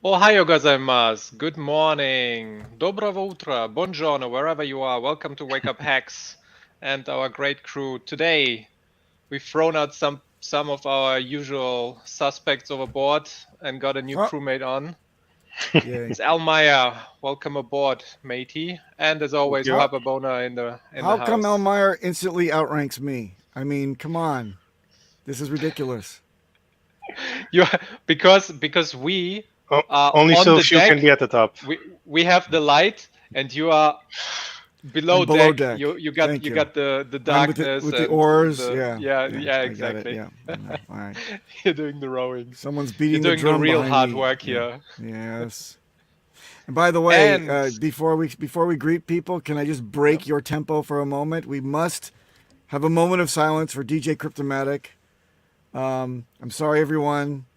Ohayo gozaimasu. Good morning. Доброго утра. Buongiorno, wherever you are. Welcome to Wake Up Hex and our great crew. Today, we've thrown out some of our usual suspects overboard and got a new Oh. crewmate on. Yay. It's Al Meyer. Welcome aboard, matey. And as always, you. Papa Bona in the How come house. Elmire instantly outranks me? I mean, come on. This is ridiculous. You because we are Only on so the few deck. can be at the top. We have the light, and you are below, below deck. deck. You got Thank you. the darkness with the and oars. yeah, I got it. exactly. Yeah. All right. You're doing the rowing. Someone's You're beating the doing the drum real behind hard me. work Yeah. here. Yes. And by the way, And before we greet people, can I just break your tempo for a moment? We must have a moment of silence for DJ Cryptomatic. I'm sorry, everyone.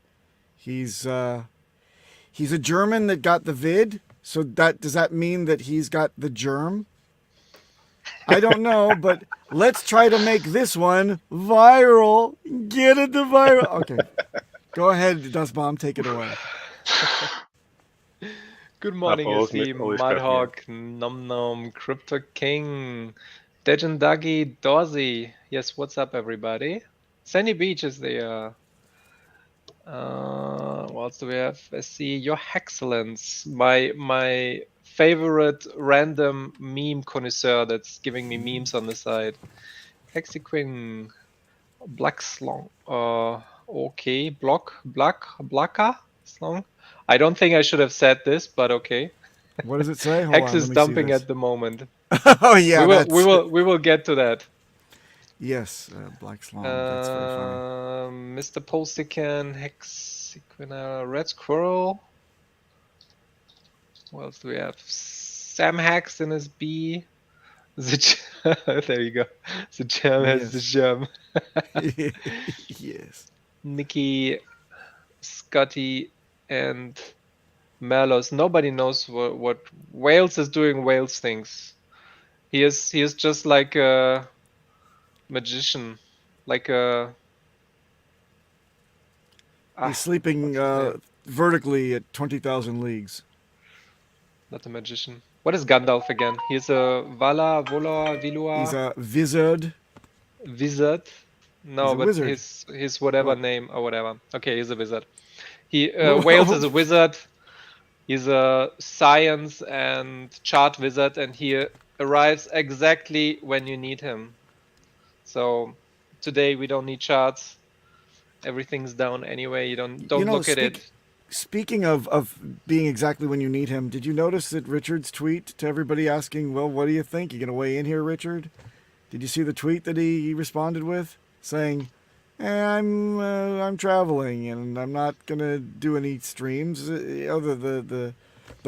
He's a German that got the vid. So does that mean that he's got the germ? I don't know, but let's try to make this one viral. Get it to viral. Okay, go ahead, Dust Bomb. Take it away. good morning, Always cracking Mudhawk, Nom Nom, Crypto King, Dejan Dagi, Dorsey. Yes, what's up, everybody? Sandy Beach is there. What else do we have? I see your Hexcellence, my favorite random meme connoisseur that's giving me memes on the side. Hexicans, Black Slong. Okay, Blacka Slong. I don't think I should have said this, but okay. What does it say? Hold Hex on, is let me dumping see this. at the moment. Oh yeah, we will get to that. Yes, Black Slong. That's very funny. Mr. Polsican, Hexicana, Red Squirrel. What else do we have? Sam Hacks in his B. There you go. The gem has the gem. Yes. Nikki, Scotty, and Malos. Nobody knows what Wales is doing. Wales things. He is just like a magician, like a. He's sleeping vertically at 20,000 leagues. Not a magician. What is Gandalf again? He's a Vala, Vola, Vilua. He's a wizard. Wizard. No, he's a but wizard. his whatever name or whatever. Okay, he's a wizard. He Wales is a wizard. He's a science and chart wizard, and he arrives exactly when you need him. So today we don't need charts. Everything's down anyway. You don't look at it. Speaking of being exactly when you need him, did you notice that Richard's tweet to everybody asking, well, what do you think? You gonna weigh in here, Richard? Did you see the tweet that he responded with, saying, I'm traveling and I'm not gonna do any streams. The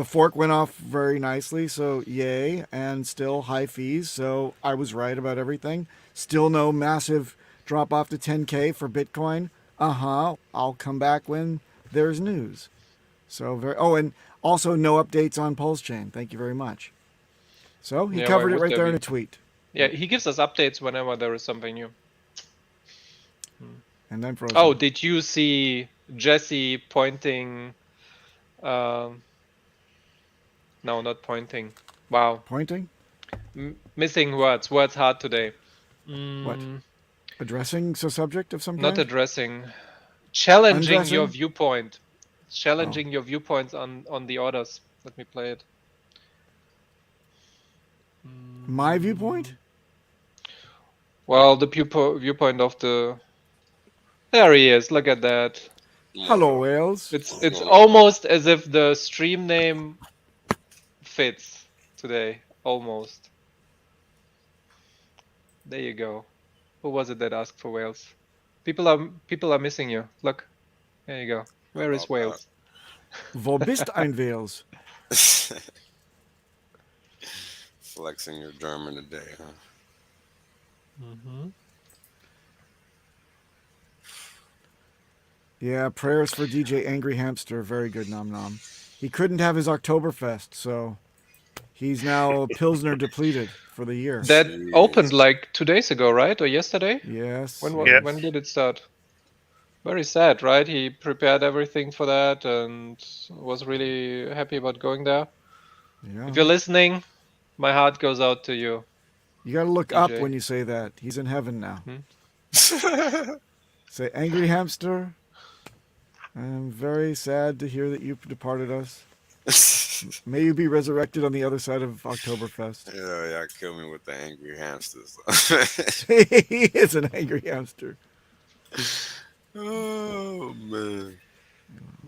fork went off very nicely, so yay, and still high fees. So I was right about everything. Still no massive drop off to 10K for Bitcoin. I'll come back when there's news. So and also no updates on Pulse Chain. Thank you very much. So he covered it right there in a tweet. Yeah, he gives us updates whenever there is something new. And then frozen. Oh, did you see Jesse pointing? No, not pointing. Wow. Pointing? Missing words. Words hard today. What? Addressing the subject of some kind? Not addressing. Challenging Undressing? your viewpoint. Challenging your viewpoints on the orders. Let me play it. My viewpoint? Well, the viewpoint of the. There he is. Look at that. Hello, Wales. It's almost as if the stream name fits today. Almost. There you go. Who was it that asked for Wales? People are missing you. Look. There you go. Where is Wales? Wo bist ein Wales? Flexing your German today, huh? Mm-hmm. Yeah, prayers for DJ Angry Hamster. Very good, Nom Nom. He couldn't have his Oktoberfest, so he's now Pilsner depleted for the year. That opened like 2 days ago, right? Or yesterday? Yes. When did it start? Very sad, right? He prepared everything for that and was really happy about going there. Yeah. If you're listening, my heart goes out to you. You got to look DJ. up when you say that. He's in heaven now. Hmm? Say, angry hamster. I'm very sad to hear that you've departed us. May you be resurrected on the other side of Oktoberfest. Yeah, kill me with the angry hamsters. He is an angry hamster. Oh man.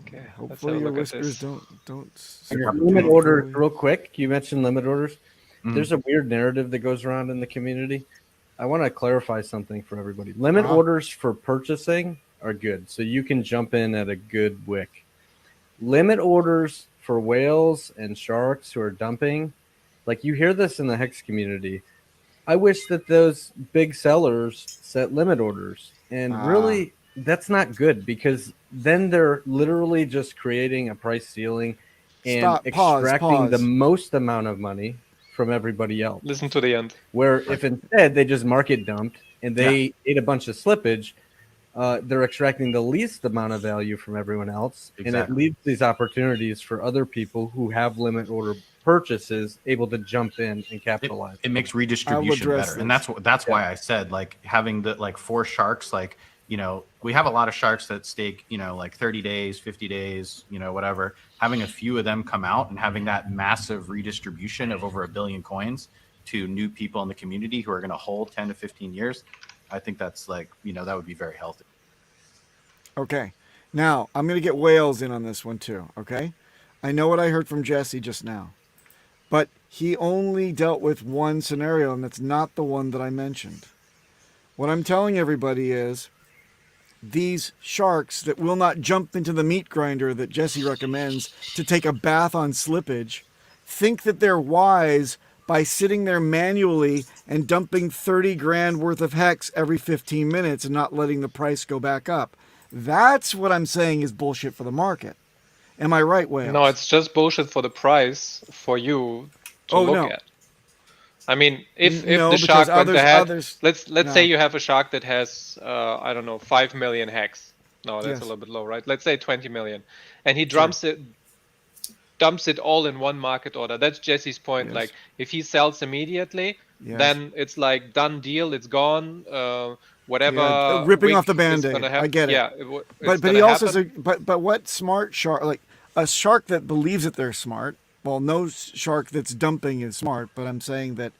Okay, let's have Hopefully a your look at whiskers this. don't. Limit orders, real quick. You mentioned limit orders. Mhm. There's a weird narrative that goes around in the community. I want to clarify something for everybody. Limit Uh-huh. orders for purchasing are good, so you can jump in at a good wick. Limit orders for whales and sharks who are dumping, like you hear this in the Hex community. I wish that those big sellers set limit orders, and really that's not good, because then they're literally just creating a price ceiling and Stop. extracting the Pause. most amount of money from everybody else. Listen to the end. Where if instead they just market dumped and they ate a bunch of slippage, they're extracting the least amount of value from everyone else, and it Exactly. leaves these opportunities for other people who have limit order purchases able to jump in and capitalize. It makes redistribution address better, and this. that's why I said, like, having the like 4 sharks, like, you know, we have a lot of sharks that stake, you know, like 30 days, 50 days, you know, whatever. Having a few of them come out and having that massive redistribution of over 1 billion coins to new people in the community who are going to hold 10 to 15 years, I think that's, like, you know, that would be very healthy. Okay. Now, I'm going to get Wales in on this one too, okay? I know what I heard from Jesse just now, but he only dealt with one scenario, and that's not the one that I mentioned. What I'm telling everybody is these sharks that will not jump into the meat grinder that Jesse recommends to take a bath on slippage think that they're wise by sitting there manually and dumping 30 grand worth of hex every 15 minutes and not letting the price go back up. That's what I'm saying is bullshit for the market. Am I right, Wales? No, it's just bullshit for the price for you to look at. I mean, if No, the shark went ahead, others, let's no. say you have a shark that has I don't know, 5 million hex. No, that's Yes. a little bit low, right? Let's say 20 million, and he dumps it all in one market order. That's Jesse's point. Yes. Like, if he sells immediately, Yes. then it's like done deal. It's gone. Whatever. Yeah, ripping week off the is Band-Aid. gonna I get it. Yeah, but he also says, but what smart shark, like a shark that believes that they're smart, well, no shark that's dumping is smart, but I'm saying that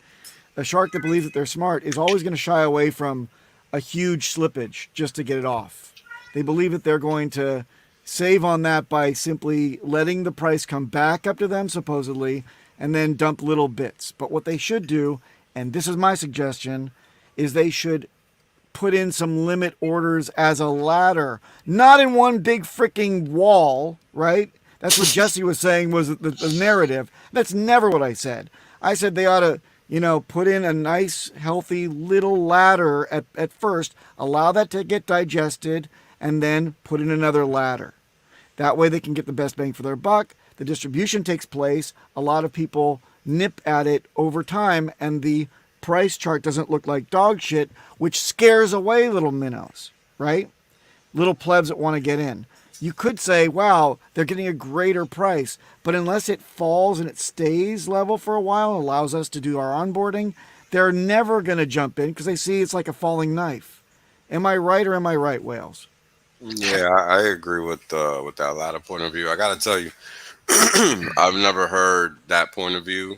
a shark that believes that they're smart is always going to shy away from a huge slippage just to get it off. They believe that they're going to save on that by simply letting the price come back up to them, supposedly, and then dump little bits. But what they should do, and this is my suggestion, is they should put in some limit orders as a ladder, not in one big freaking wall, right? That's what Jesse was saying was the narrative. That's never what I said. I said they ought to, put in a nice, healthy little ladder at first, allow that to get digested, and then put in another ladder. That way they can get the best bang for their buck. The distribution takes place. A lot of people nip at it over time, and the price chart doesn't look like dog shit, which scares away little minnows, right? Little plebs that want to get in. You could say, wow, they're getting a greater price, but unless it falls and it stays level for a while and allows us to do our onboarding, they're never going to jump in because they see it's like a falling knife. Am I right or am I right, Wales? Yeah, I agree with that latter point of view. I got to tell you, I've never heard that point of view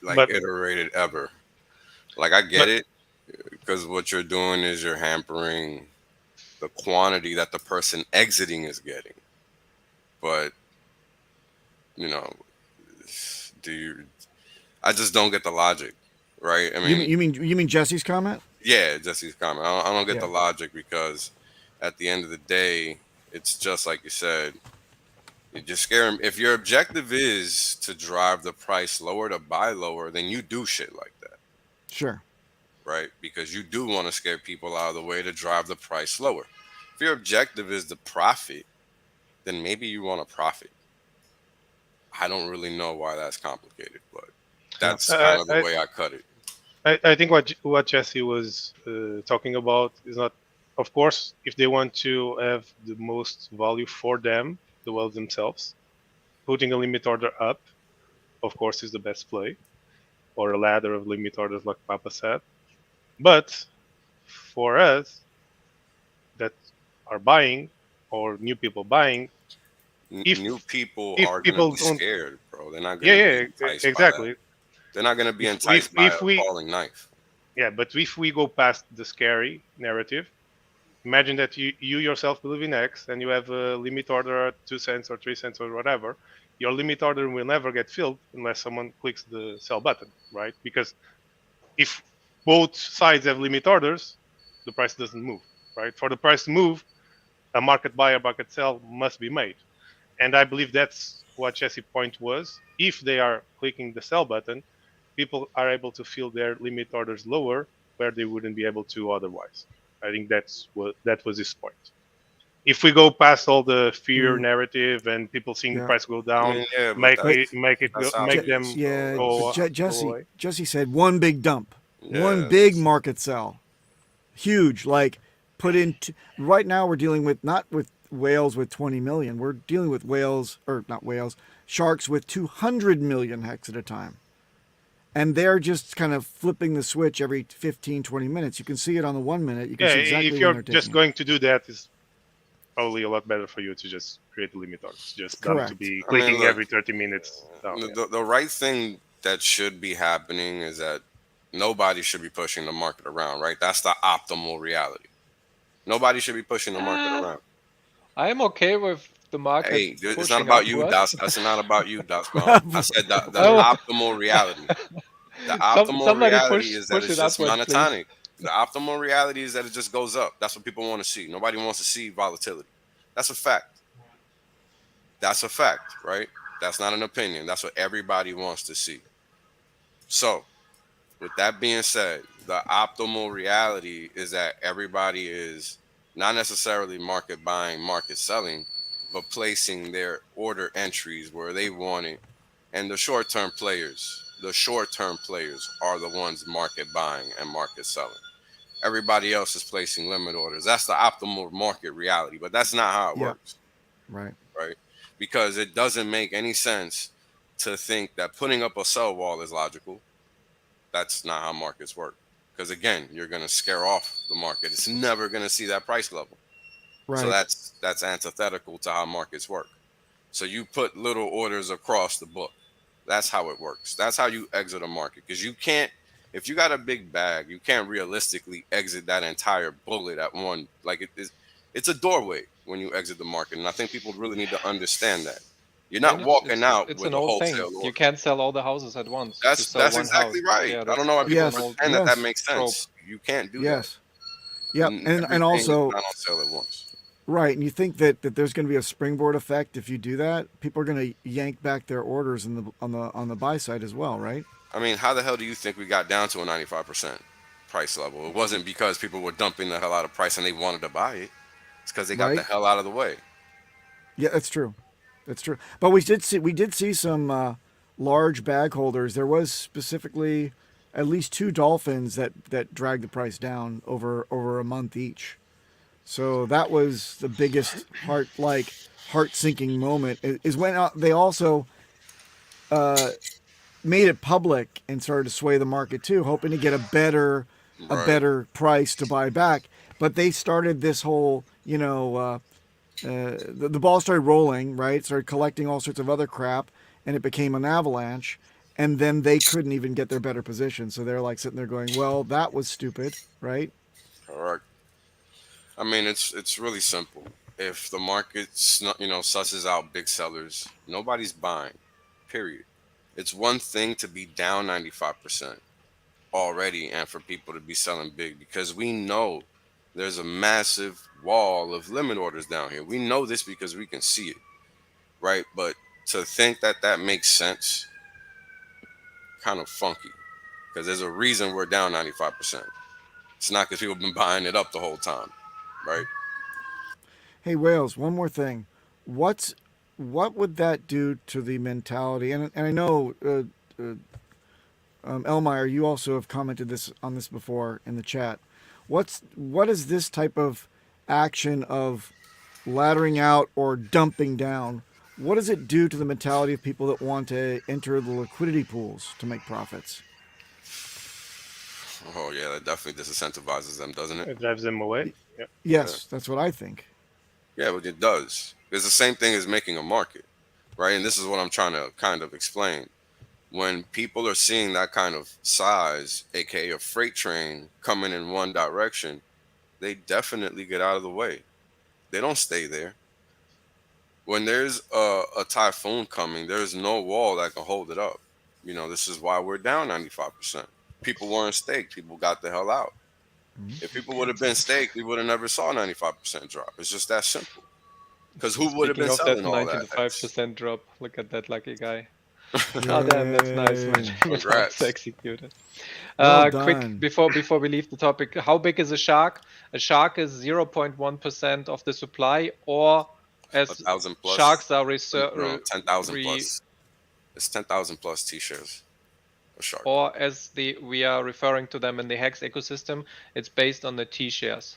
iterated ever. Like, I get it, because what you're doing is you're hampering the quantity that the person exiting is getting. But I just don't get the logic, right? I mean, you mean Jesse's comment? Yeah, Jesse's comment. I don't get the logic, because at the end of the day, it's just like you said. You just scare him. If your objective is to drive the price lower, to buy lower, then you do shit like that. Sure. Right? Because you do want to scare people out of the way to drive the price lower. If your objective is to profit, then maybe you want to profit. I don't really know why that's complicated, but that's kind of the way I cut it. I think what Jesse was talking about is not Of course, if they want to have the most value for them, the whales themselves, putting a limit order up, of course, is the best play, or a ladder of limit orders, like Papa said. But for us that are buying, or new people buying, New if people if are gonna people be don't, scared, bro. They're not yeah, gonna be yeah, enticed by that. exactly. They're not gonna be If if enticed by if a we falling knife. Yeah, but if we go past the scary narrative, imagine that you yourself believe in X and you have a limit order at 2 cents or 3 cents or whatever. Your limit order will never get filled unless someone clicks the sell button, right? Because if both sides have limit orders, the price doesn't move, right? For the price to move, a market buy or market sell must be made. And I believe that's what Jesse point was. If they are clicking the sell button, people are able to fill their limit orders lower where they wouldn't be able to otherwise. I think that was his point. If we go past all the fear narrative and people seeing the Yeah. price go I down, mean, yeah, but But that's how make it them is. yeah, So but go Jesse away. said one big dump, one yeah, big market sell, huge. Like put into right now we're dealing with not with whales with 20 million. We're dealing with whales or not whales, sharks with 200 million hex at a time. And they're just kind of flipping the switch every 15, 20 minutes. You can see it on the 1 minute. You can Yeah, see exactly if when you're they're just taking it. going to do that, is probably a lot better for you to just create the limit orders. Just them to Correct. be I mean, clicking look, every 30 minutes down. Yeah. the right thing that should be happening is that nobody should be pushing the market around, right? That's the optimal reality. Nobody should be pushing the market Uh, around. I'm okay with the market Hey, it's not pushing about you, upwards. That's not about you, Dotcom. I said the Oh, optimal reality. The optimal somebody reality is that push it's it just upwards, please. monotonic. The optimal reality is that it just goes up. That's what people want to see. Nobody wants to see volatility. That's a fact. That's a fact, right? That's not an opinion. That's what everybody wants to see. So, with that being said, the optimal reality is that everybody is not necessarily market buying, market selling, but placing their order entries where they want it. And the short term players are the ones market buying and market selling. Everybody else is placing limit orders. That's the optimal market reality, but that's not how it Yeah. works, Right. right? Because it doesn't make any sense to think that putting up a sell wall is logical. That's not how markets work. Because again, you're going to scare off the market. It's never going to see that price level. So Right. that's antithetical to how markets work. So you put little orders across the book. That's how it works. That's how you exit a market. Because you can't, if you got a big bag, you can't realistically exit that entire bullet at one. Like it's a doorway when you exit the market, and I think people really need to understand that. You're not And walking out it's with an a old thing. wholesale You order. can't sell all the houses at once. You sell That's one house. exactly right. Yeah, I don't know why that's people an Yes. old pretend that Yes. makes trope. sense. You can't do that. Yes. Yep. And Everything is also not on sale at once. right. And you think that there's going to be a springboard effect if you do that? People are going to yank back their orders in on the buy side as well, right? I mean, how the hell do you think we got down to a 95% price level? It wasn't because people were dumping the hell out of price and they wanted to buy it. It's because they got the Right. hell out of the way. Yeah, that's true. That's true. But we did see some large bag holders. There was specifically at least two dolphins that dragged the price down over a month each. So that was the biggest heart sinking moment is when they also made it public and started to sway the market too, hoping to get a Right. better price to buy back. But they started this whole the ball started rolling, right? Started collecting all sorts of other crap, and it became an avalanche. And then they couldn't even get their better position, so they're like sitting there going, "Well, that was stupid," right? Correct. I mean, it's really simple. If the market, susses out big sellers, nobody's buying. Period. It's one thing to be down 95% already and for people to be selling big because we know there's a massive wall of limit orders down here. We know this because we can see it, right? But to think that that makes sense, kind of funky because there's a reason we're down 95%. It's not because people have been buying it up the whole time, right? Hey, Wales, one more thing. What's what would that do to the mentality? And I know Elmire, you also have commented this on this before in the chat. what is this type of action of laddering out or dumping down? What does it do to the mentality of people that want to enter the liquidity pools to make profits? Oh yeah, that definitely disincentivizes them, doesn't it? It drives them away. Yeah. Yeah. Yes, that's what I think. Yeah, but it does. It's the same thing as making a market, right? And this is what I'm trying to kind of explain. When people are seeing that kind of size, aka a freight train, coming in one direction, they definitely get out of the way. They don't stay there. When there's a typhoon coming, there's no wall that can hold it up. This is why we're down 95%. People weren't staked. People got the hell out. If people would have been staked, we would have never saw 95% drop. It's just that simple. Because who would have Speaking been of that selling all that? 95% drop, look at that lucky guy. Oh damn, that's nice. Yay. That's Congrats. executed. Well Quick done. before we leave the topic, how big is a shark? A shark is 0.1% of the supply, or as 1,000 plus. sharks are 10,000 plus. It's 10,000 plus T-shares. A shark. or as we are referring to them in the Hex ecosystem, it's based on the T shares.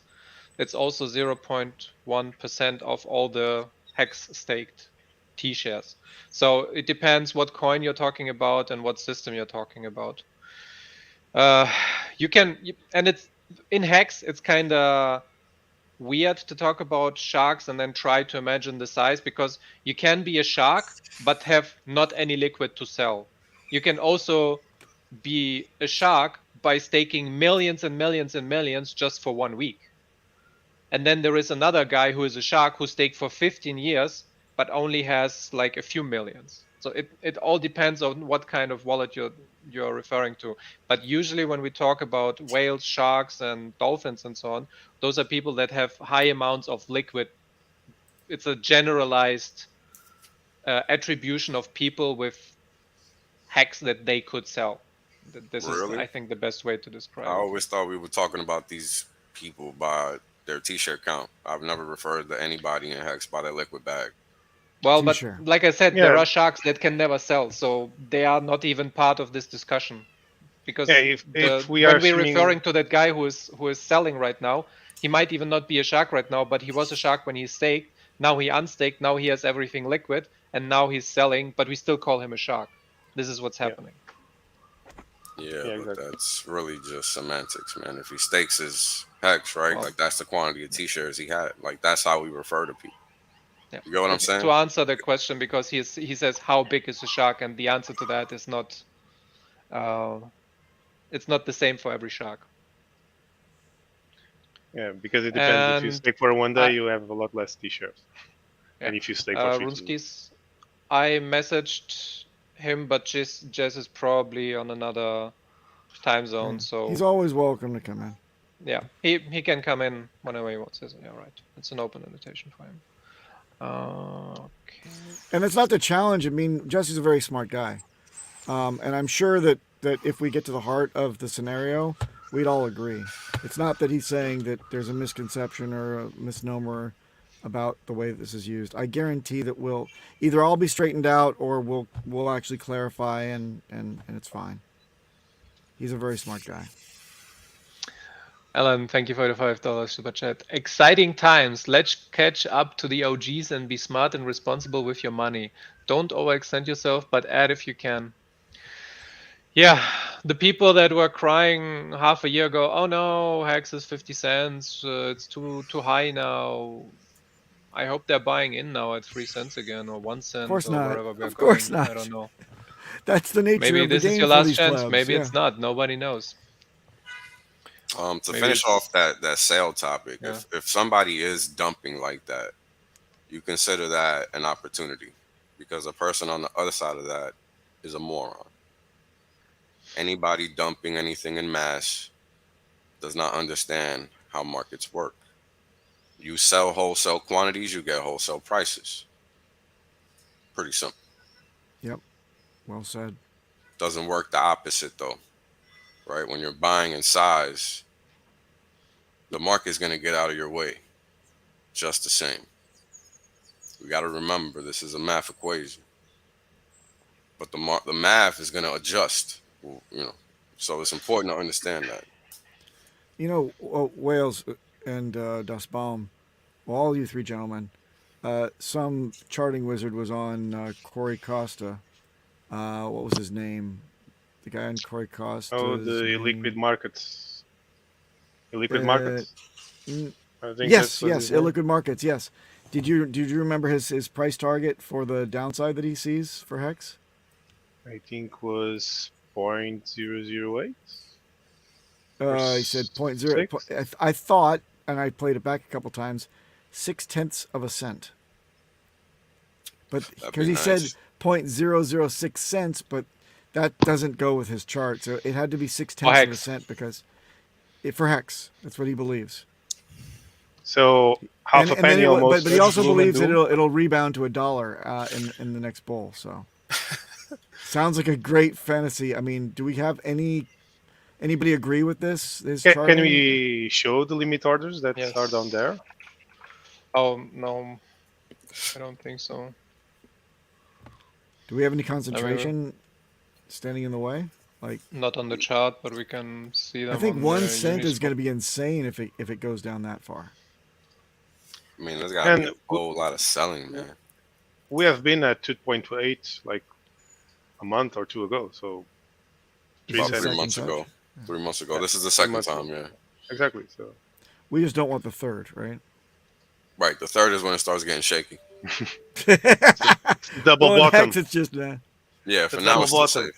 It's also 0.1% of all the Hex staked T shares. So it depends what coin you're talking about and what system you're talking about. And it's in Hex, it's kind of weird to talk about sharks and then try to imagine the size, because you can be a shark but have not any liquid to sell. You can also be a shark by staking millions and millions and millions just for 1 week. And then there is another guy who is a shark who staked for 15 years but only has like a few millions. So it all depends on what kind of wallet you're referring to. But usually when we talk about whales, sharks, and dolphins and so on, those are people that have high amounts of liquid. It's a generalized attribution of people with Hex that they could sell. This Really? is, I think, the best way to describe I it. always thought we were talking about these people by their T-shirt count. I've never referred to anybody in Hex by their liquid bag. Well, but T-shirt. like I said, there Yeah. are sharks that can never sell, so they are not even part of this discussion. Because Yeah, if we when are we're assuming- referring to that guy who is selling right now, he might even not be a shark right now, but he was a shark when he staked. Now he unstaked. Now he has everything liquid, and now he's selling. But we still call him a shark. This is what's happening. Yeah, but exactly. that's really just semantics, man. If he stakes his Hex, right? Well- like that's the quantity of T-shares he had. Like that's how we refer to people. Yeah. You get what I'm saying? To answer the question, because he says how big is a shark, and the answer to that is not. It's not the same for every shark. Yeah, because it depends. If you And stake for 1 day, I- you have a lot less T-shirts. Yeah. And if you stake for 15 Runskis, I messaged him, but Jess is probably on another time zone, so He's always welcome to come in. yeah, he can come in whenever he wants. Yeah, right. It's an open invitation for him. Okay. And it's not the challenge. I mean, Jesse's a very smart guy. And I'm sure that if we get to the heart of the scenario, we'd all agree. It's not that he's saying that there's a misconception or a misnomer about the way this is used. I guarantee that we'll either all be straightened out or we'll actually clarify and it's fine. He's a very smart guy. Alan, thank you for the $5 super chat. Exciting times. Let's catch up to the OGs and be smart and responsible with your money. Don't overextend yourself, but add if you can. Yeah, the people that were crying half a year ago, oh no, Hex is 50 cents, it's too high now. I hope they're buying in now at 3 cents again, or 1 cent, course or not. wherever we're Of course going. not. I don't know. That's the nature Maybe of the this game is your for last these chance. plebs. Maybe Yeah. it's not. Nobody knows. To Maybe finish it's- off that sale topic, Yeah. if somebody is dumping like that, you consider that an opportunity, because the person on the other side of that is a moron. Anybody dumping anything in mass does not understand how markets work. You sell wholesale quantities, you get wholesale prices. Pretty simple. Yep. Well said. Doesn't work the opposite though, right? When you're buying in size, the market's going to get out of your way just the same. We got to remember this is a math equation, but the math is going to adjust, so it's important to understand that. You know, Wales and Dasbaum, well, all you three gentlemen, some charting wizard was on Corey Costa. What was his name? The guy on Corey Oh, Costa's the liquid name. markets. Liquid Uh, markets. I think that's yes, what yes, his name. illiquid markets. Yes. Did you remember his price target for the downside that he sees for Hex? I think was 0.008. He said 0.0. I thought, and I played it back a couple times, 0.6 of a cent. But That'd because be he said nice. 0.006 cents, but that doesn't go with his chart. So it had to be 0.6 of a Hex. cent because for Hex, that's what he believes. So half a penny almost. But he also gloom and believes that doom. it'll rebound to $1 in the next bull. So sounds like a great fantasy. I mean, do we have anybody agree with this? This Can charting? we show the limit orders that Yes. are down there? Oh no, I don't think so. Do we have any concentration standing in the way? Like, Not on the chart, but we can see them. I think on 1 the cent is Uniswap. going to be insane if it goes down that far. I mean, there's got to be a And whole lot of selling, man. we have been at 2.8 like a month or two ago. So This is the 3 second months touch. ago. 3 months ago. Yeah, This is the 3 second months time, ago. yeah. Exactly. So We just don't want the third, right? Right. The third is when it starts getting shaky. double Well, in bottom. Hex, it's just Yeah, for The now it's still double safe.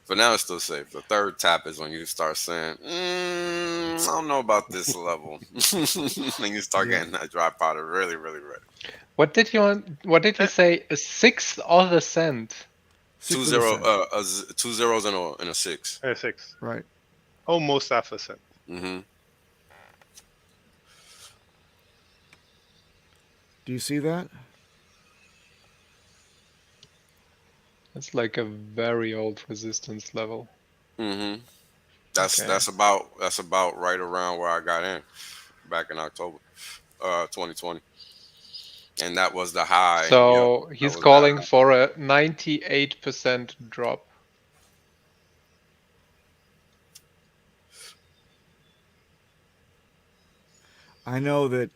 For now it's still safe. The third tap is when you start saying, I don't know about this level. And you start Yeah. getting that dry powder really, really ready. What did you say? 1/6 of a cent. 6 of a cent. 2 zeros and a 6. 6. Right. Almost half a cent. Mm-hmm. Do you see that? It's like a very old resistance level. Mm-hmm. That's Okay. that's about right around where I got in back in October 2020. And that was the high. So Yep, he's that was calling that. for a 98% drop. I know that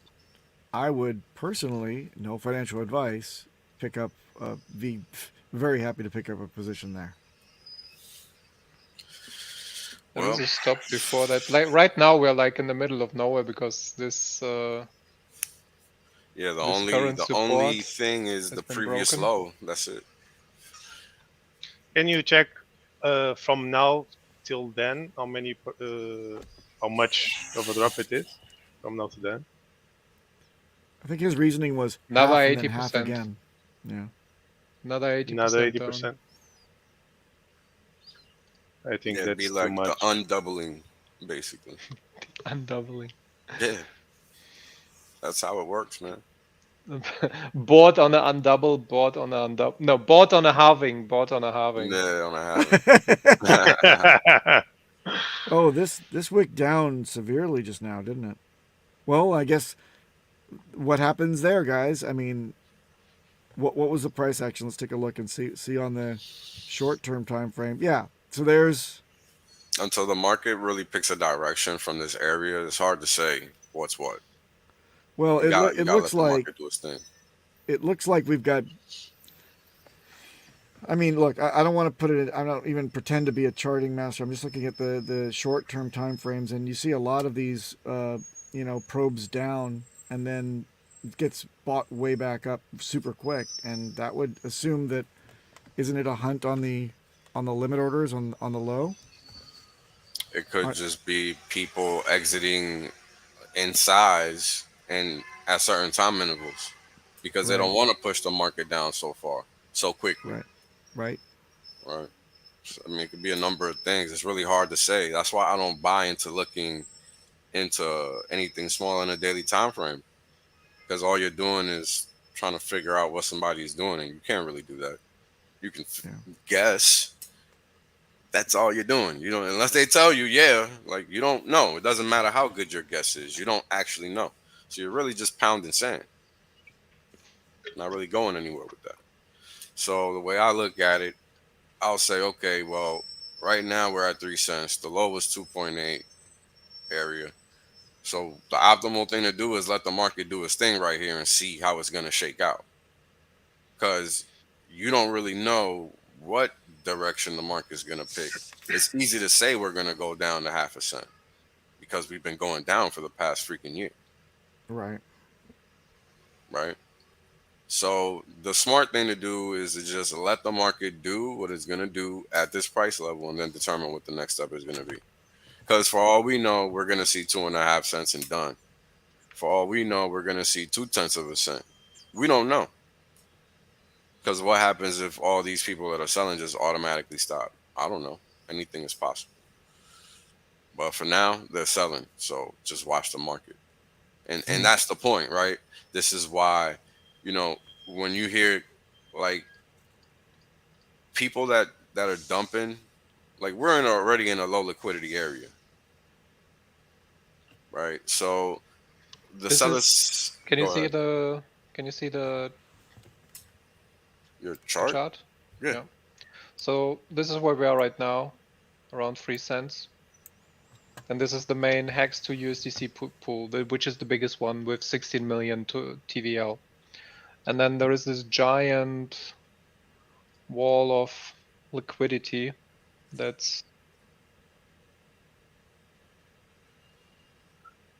I would personally, no financial advice, be very happy to pick up a position there. There Well, is a stop before that. Like right now, we're like in the middle of nowhere because this. yeah, the this only current only support thing is has the been previous broken. low. That's it. Can you check from now till then how much of a drop it is from now to then? I think his reasoning was Another half and then half 80%. again. Yeah. Another 80%. Another down. 80%. I think Yeah, it'd that's be too like much. the undoubling, basically. Undoubling. Yeah, that's how it works, man. Bought on a undouble, bought on a undouble. No, bought on a halving, bought on a halving. Yeah, on a habit. Oh, this wick down severely just now, didn't it? Well, I guess what happens there, guys? I mean, what was the price action? Let's take a look and see on the short-term time frame. Yeah. So there's Until the market really picks a direction from this area, it's hard to say what's what. well, You it gotta looks let the like market do its thing. we've got. I mean, look, I don't want to put it. I don't even pretend to be a charting master. I'm just looking at the short-term time frames, and you see a lot of these, probes down, and then it gets bought way back up super quick, and that would assume that isn't it a hunt on the limit orders on the low? It could just be people exiting in size and at certain time intervals because they Right. don't want to push the market down so far, so quickly. Right. Right. So, I mean, it could be a number of things. It's really hard to say. That's why I don't buy into looking into anything small in a daily time frame because all you're doing is trying to figure out what somebody's doing, and you can't really do that. You can guess. That's all you're doing. You don't unless they tell you, like you don't know. It doesn't matter how good your guess is. You don't actually know. So you're really just pounding sand. Not really going anywhere with that. So the way I look at it, I'll say, okay, well, right now we're at 3 cents. The low was 2.8. area. So the optimal thing to do is let the market do its thing right here and see how it's gonna shake out. Because you don't really know what direction the market's gonna pick. It's easy to say we're gonna go down to 0.5% because we've been going down for the past freaking year, Right. right? So the smart thing to do is to just let the market do what it's gonna do at this price level, and then determine what the next step is gonna be. Because for all we know, we're gonna see 2.5 cents and done. For all we know, we're gonna see 0.2%. We don't know. Because what happens if all these people that are selling just automatically stop? I don't know. Anything is possible. But for now, they're selling. So just watch the market. And that's the point, right? This is why, when you hear like people that are dumping, like we're already in a low liquidity area, right? So the This sellers is. Can you go see ahead. the? Can you see the Your chart? chart? Yeah. Yeah. So this is where we are right now, around 3 cents. And this is the main hex to USDC pool, which is the biggest one with 16 million to TVL. And then there is this giant wall of liquidity that's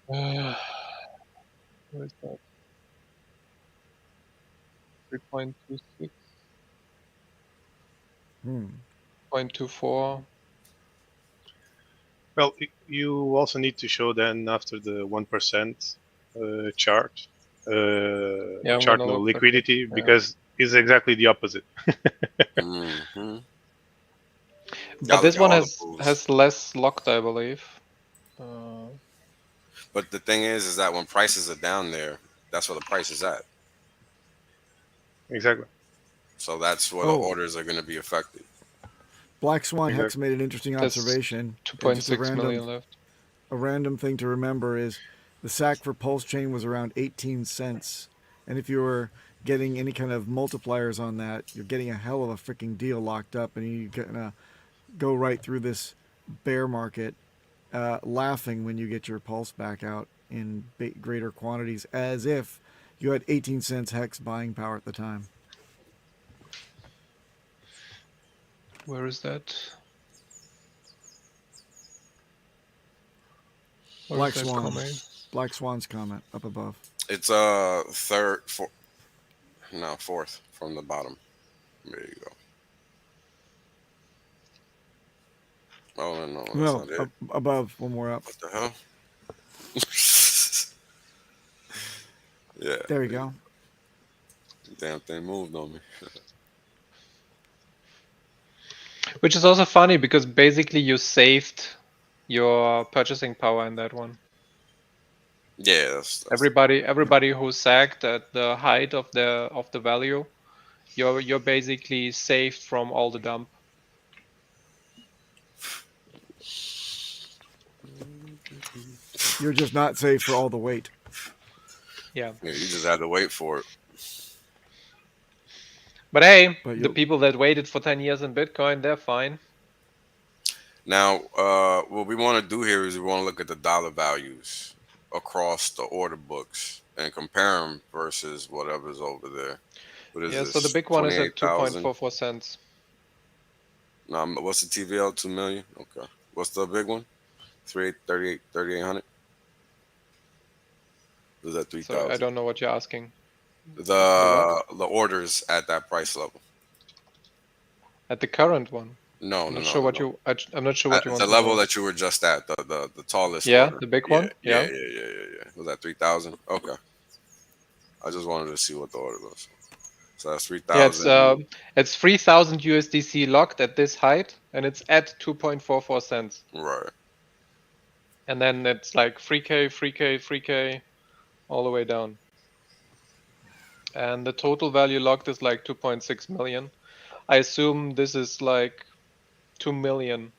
where is that? 3.26, Hmm. 0.24. Well, you also need to show then after the 1% chart, Yeah, I'm chart gonna no look liquidity, quickly. Yeah. because it's exactly the opposite. Mm-hmm. But this Look at one all the pools. has less locked, I believe. But the thing is that when prices are down there, that's where the price is at. Exactly. So that's where the Oh, orders are going to be affected. Black Swan Hex Exactly. made an interesting There's observation. And just 2.6 million left. a random thing to remember is the sack for Pulse Chain was around 18 cents. And if you were getting any kind of multipliers on that, you're getting a hell of a freaking deal locked up, and you're gonna go right through this bear market, laughing when you get your pulse back out in greater quantities, as if you had 18 cents hex buying power at the time. Where is that? Where Black is that Swan. coming? Black Swan's comment up above. It's fourth from the bottom. There you go. Oh no, that's No, not it. above, one more up. What the hell? Yeah. There you go. Damn thing moved on me. Which is also funny because basically you saved your purchasing power in that one. Yeah, that's Everybody who sacked at the height of the value, you're basically saved from all the dump. You're just not safe for all the weight. Yeah. Yeah, you just had to wait for it. But hey, But the people that waited for 10 years in Bitcoin, they're fine. Now, what we want to do here is we want to look at the dollar values across the order books and compare them versus whatever's over there. What is Yeah, so the this? big one is at 28,000? 2.44 cents. No, what's the TVL? 2 million? Okay. What's the big one? 3,800? Was that So I 3,000? don't know what you're asking. The orders at that price level. At the current one. No, I'm no, not no, sure no, what no. I'm not sure what you want The to level know. that you were just at, the tallest Yeah, order. the big Yeah, one. yeah, Yeah. yeah, yeah, yeah, yeah. Was that 3,000? Okay. I just wanted to see what the order was. So that's Yeah, 3,000. it's 3,000 USDC locked at this height, and it's at 2.44 cents. Right. And then it's like 3K, 3K, 3K, all the way down. And the total value locked is like 2.6 million. I assume this is like 2 million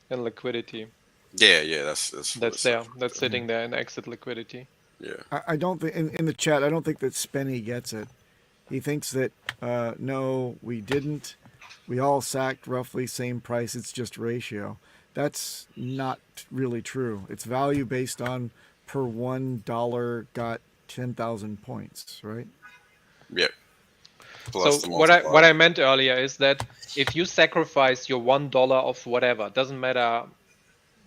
in liquidity. Yeah, yeah, that's what it That's says. there. That's sitting there in exit liquidity. Yeah. I don't think in the chat. I don't think that Spenny gets it. He thinks that no, we didn't. We all sacked roughly same price. It's just ratio. That's not really true. It's value based on per $1 got 10,000 points, right? Yep. Plus So the what I multiplier. meant earlier is that if you sacrifice your $1 of whatever, doesn't matter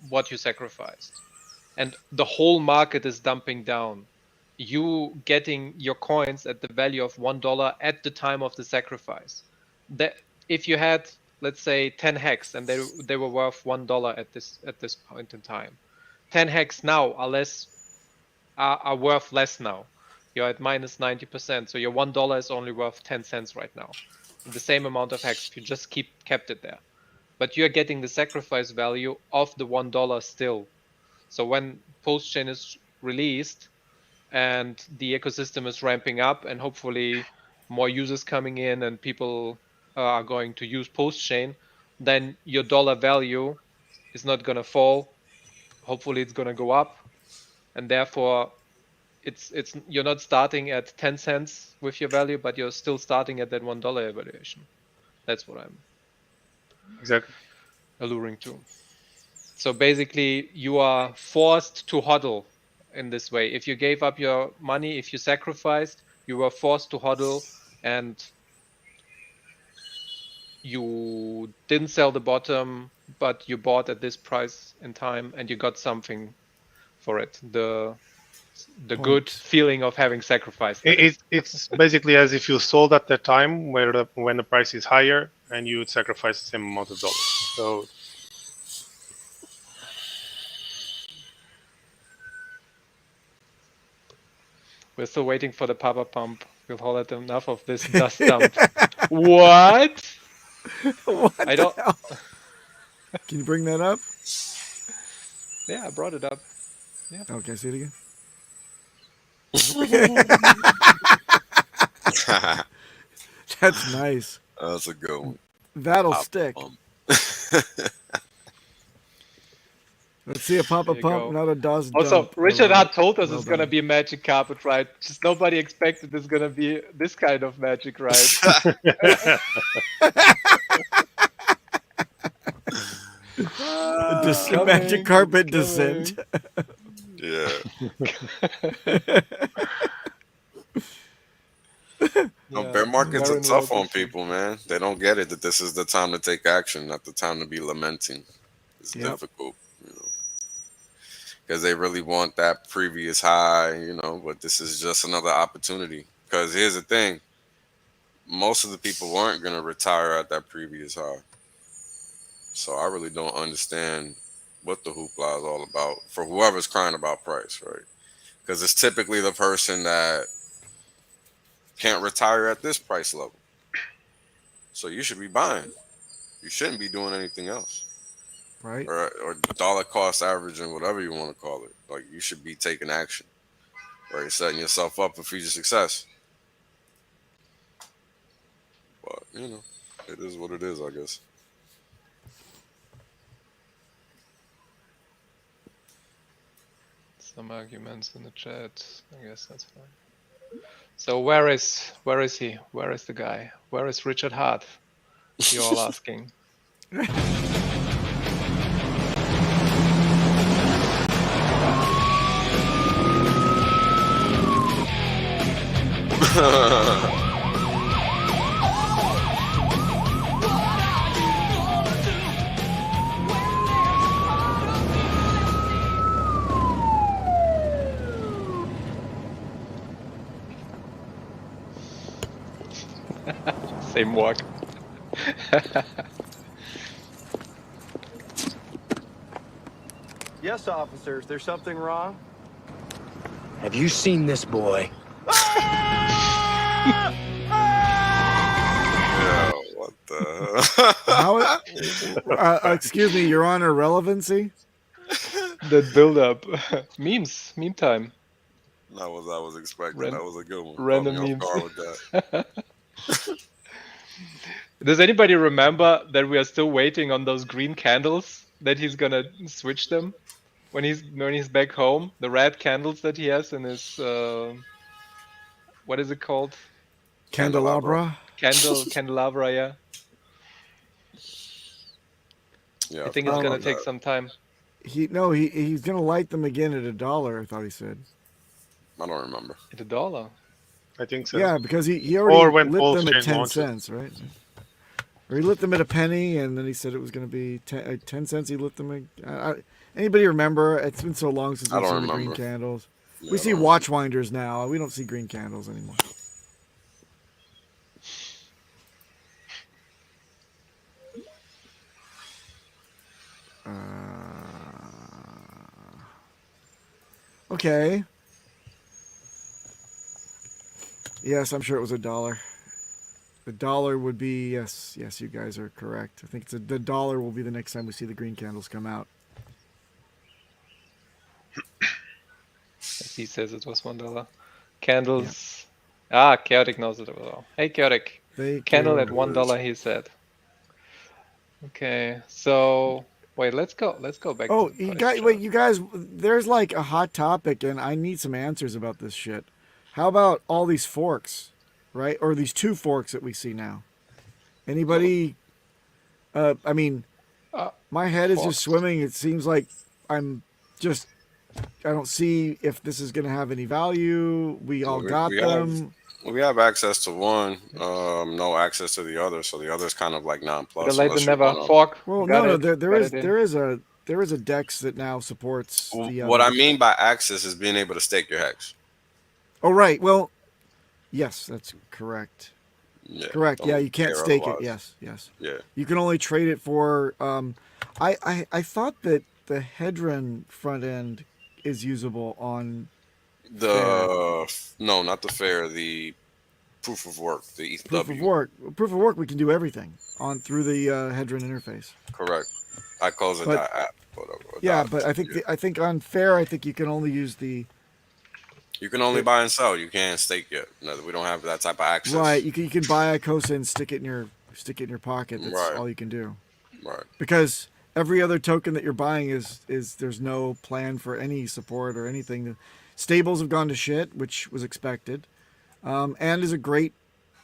what you sacrificed, and the whole market is dumping down, you getting your coins at the value of $1 at the time of the sacrifice. That if you had, let's say, 10 hex and they were worth $1 at this point in time, 10 hex now are worth less now. You're at minus 90%, so your $1 is only worth 10 cents right now. The same amount of hex if you just kept it there. But you're getting the sacrifice value of the $1 still. So when postchain is released and the ecosystem is ramping up and hopefully more users coming in and people are going to use postchain, then your dollar value is not going to fall. Hopefully it's going to go up, and therefore it's you're not starting at 10 cents with your value, but you're still starting at that $1 evaluation. That's what I'm Exactly. alluring to. So basically, you are forced to hodl in this way. If you gave up your money, if you sacrificed, you were forced to hodl, and you didn't sell the bottom, but you bought at this price in time, and you got something for it. The good feeling of having sacrificed. It's basically as if you sold at the time when the price is higher and you would sacrifice the same amount of dollars. So we're still waiting for the Papa Pump. We've had enough of this dust dump. What? What I don't. the hell? Can you bring that up? Yeah, I brought it up. Yeah. Okay, say it again. That's nice. That's a good one. That'll stick. Let's see a Papa Pump, go. not a dust Also, dump. Richard Hart told us Well it's gonna done. be a magic carpet ride. Just nobody expected it's gonna be this kind of magic ride. Magic carpet descent. Yeah. No, bear markets are tough on people, man. They don't get it that this is the time to take action, not the time to be lamenting. It's difficult, you know, because they really want that previous high, you know, but this is just another opportunity. Because here's the thing, most of the people weren't going to retire at that previous high. So I really don't understand what the hoopla is all about for whoever's crying about price, right? Because it's typically the person that can't retire at this price level. So you should be buying. You shouldn't be doing anything else. Right. Or dollar cost averaging, whatever you want to call it. Like, you should be taking action. Or you're setting yourself up for future success. But, you know, it is what it is, I guess. Some arguments in the chat. I guess that's fine. So where is he? Where is the guy? Where is Richard Hart? You're all asking. Same walk. Yes, officers, there's something wrong? Have you seen this boy? Yeah, what the How? Excuse me, Your Honor, relevancy? The build-up. Memes. Meme time. That was I was expecting. That was a good one. Random Caught me memes. off guard with that. Does anybody remember that we are still waiting on those green candles that he's gonna switch them when he's back home? The red candles that he has in his what is it called? Candelabra. Candelabra, yeah. Yeah, I think it's forgot gonna about take that. some time. he's gonna light them again at $1. I thought he said. I don't remember. At $1. I think so. Yeah, because he Or already when lit Pulse them at Chain 10 launches. cents, right? Or he lit them at a penny, and then he said it was going to be 10 cents. He lit them. Anybody remember? It's been so long since I we've don't seen the green remember. candles. Yeah, We I see don't watchwinders now. We don't see green candles anymore. Okay. Yes, I'm sure it was $1. The dollar would be yes. You guys are correct. I think the dollar will be the next time we see the green candles come out. He says it was $1. Candles. Ah, Chaotic knows it well. Hey, Chaotic. Thank Candle you. at $1, he said. Okay, so wait, let's go back Oh, to the you price guys, chart. wait, you guys. There's like a hot topic, and I need some answers about this shit. How about all these forks, right? Or these 2 forks that we see now? Anybody? I mean, my head is just swimming. It seems like I'm just. I don't see if this is going to have any value. We all got them. We have access to one, no access to the other, so the other's kind of like The non-plus. light Unless you never wanna... fork. Well, Got no, it. there is a DEX that now supports the. What I mean by access is being able to stake your hex. Oh right. Well, yes, that's correct. Yeah, Correct. Yeah, you can't care stake it. otherwise. Yes. Yeah. You can only trade it for. I thought that the Hedron front end is usable on. No, not the fair. The proof of work. The ETH Proof W. of work. Proof of work. We can do everything on through the Hedron interface. Correct. I close it But- that app. Whatever. Yeah, but I think I think on fair, I think you can only use the. You can only buy and sell. You can't stake yet. No, we don't have that type of access. Right. You can buy Icosa and stick it in your pocket. That's Right. all you can do. Right. Because every other token that you're buying is there's no plan for any support or anything. The stables have gone to shit, which was expected, and is a great.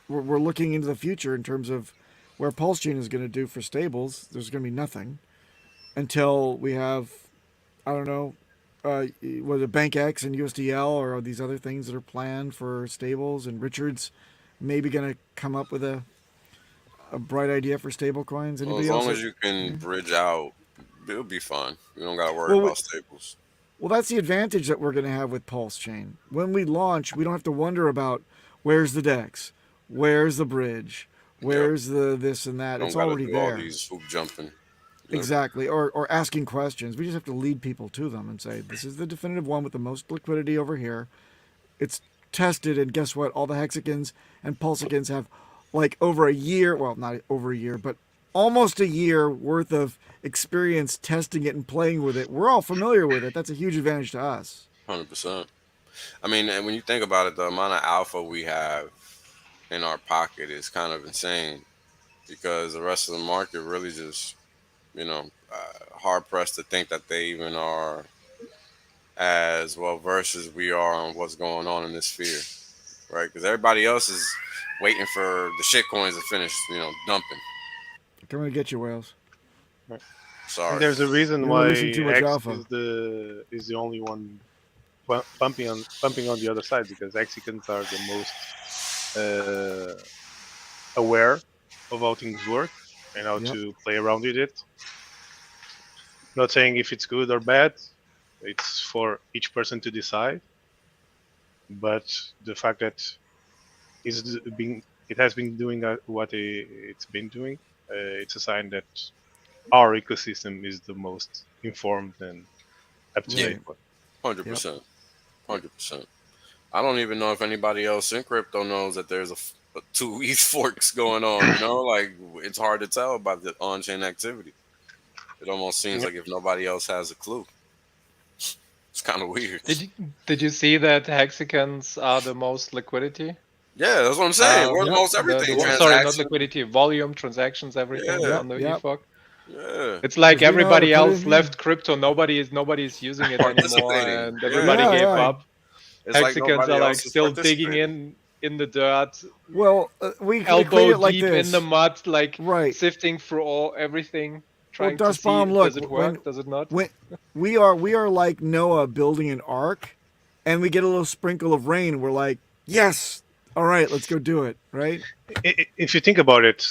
We're looking into the future in terms of where Pulse Chain is going to do for stables. There's going to be nothing until we have, I don't know, whether Bank X and USDL or these other things that are planned for stables. And Richard's maybe going to come up with a bright idea for stable coins. Well, Anybody as else? long as you can bridge out, it'll be fine. You don't got to worry about stables. Well, that's the advantage that we're going to have with Pulse Chain. When we launch, we don't have to wonder about where's the DEX, where's the bridge, where's the this and that. You It's don't gotta already do there. all these hoop jumping. Exactly. Or asking questions. We just have to lead people to them and say, this is the definitive one with the most liquidity over here. It's tested, and guess what? All the Hexicans and Pulsicans have like over a year, well, not over a year, but almost a year worth of experience testing it and playing with it. We're all familiar with it. That's a huge advantage to us. 100%. I mean, and when you think about it, the amount of alpha we have in our pocket is kind of insane, because the rest of the market really just, hard pressed to think that they even are as well versed as we are on what's going on in this sphere, right? Because everybody else is waiting for the shit coins to finish, dumping. Coming to get you, Wales. Sorry. There's a reason You're why releasing too much X alpha. is the only one pumping on the other side, because Hexicans are the most aware of how things work and how to play around with it. Not saying if it's good or bad, it's for each person to decide. But the fact that it has been doing what it's been doing, it's a sign that our ecosystem is the most informed and up to date. 100%. 100%. I don't even know if anybody else in crypto knows that there's a 2 ETH forks going on. Like, it's hard to tell by the on-chain activity. It almost seems like if nobody else has a clue. It's kind of weird. Did you see that Hexicans are the most liquidity? Yeah, that's what I'm saying. We're most everything. Sorry, not liquidity. Volume, transactions, everything on the eFork. Yeah. It's like everybody else in, left crypto. Nobody's using it anymore, and everybody gave up. It's Hexicans like are like still digging in the dirt. Well, we elbow it like deep this. in the mud, like right. sifting through everything, trying to Dust see Bomb, look, does it work, does it not? When we are like Noah building an ark, and we get a little sprinkle of rain. We're like, yes, all right, let's go do it, right? If you think about it,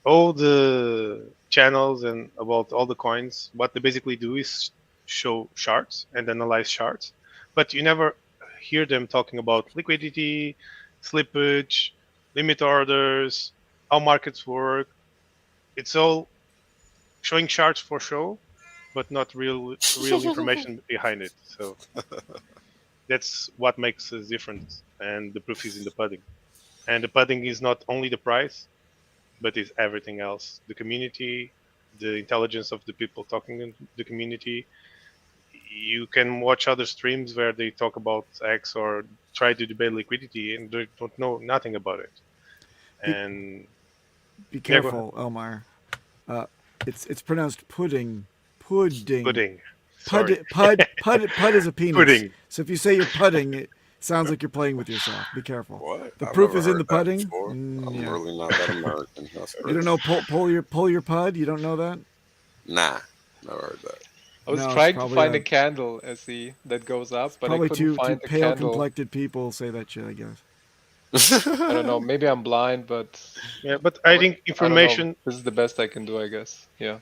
all the channels and about all the coins, what they basically do is show charts and analyze charts, but you never hear them talking about liquidity, slippage, limit orders, how markets work. It's all showing charts for show, but not real information behind it. So that's what makes us different, and the proof is in the pudding. And the pudding is not only the price, but is everything else. The community, the intelligence of the people talking in the community. You can watch other streams where they talk about X or try to debate liquidity, and they don't know nothing about it. And be careful, Elmar. It's pronounced pudding. Pudding. Pudding. Pud is a penis. Pudding. So if you say you're pudding, it sounds like you're playing with yourself. Be careful. What? The I've proof never is in heard the that pudding. before. I'm Yeah. really not that American. That's You don't know pull your pud? You don't know that? Nah, never heard that. I was No, it's trying to probably find a- a candle that goes up, but I Probably couldn't two find a pale candle. complected people say that shit, I guess. I don't know. Maybe I'm blind, but yeah, but I think I don't know. information. This is the best I can do, I guess. Yeah.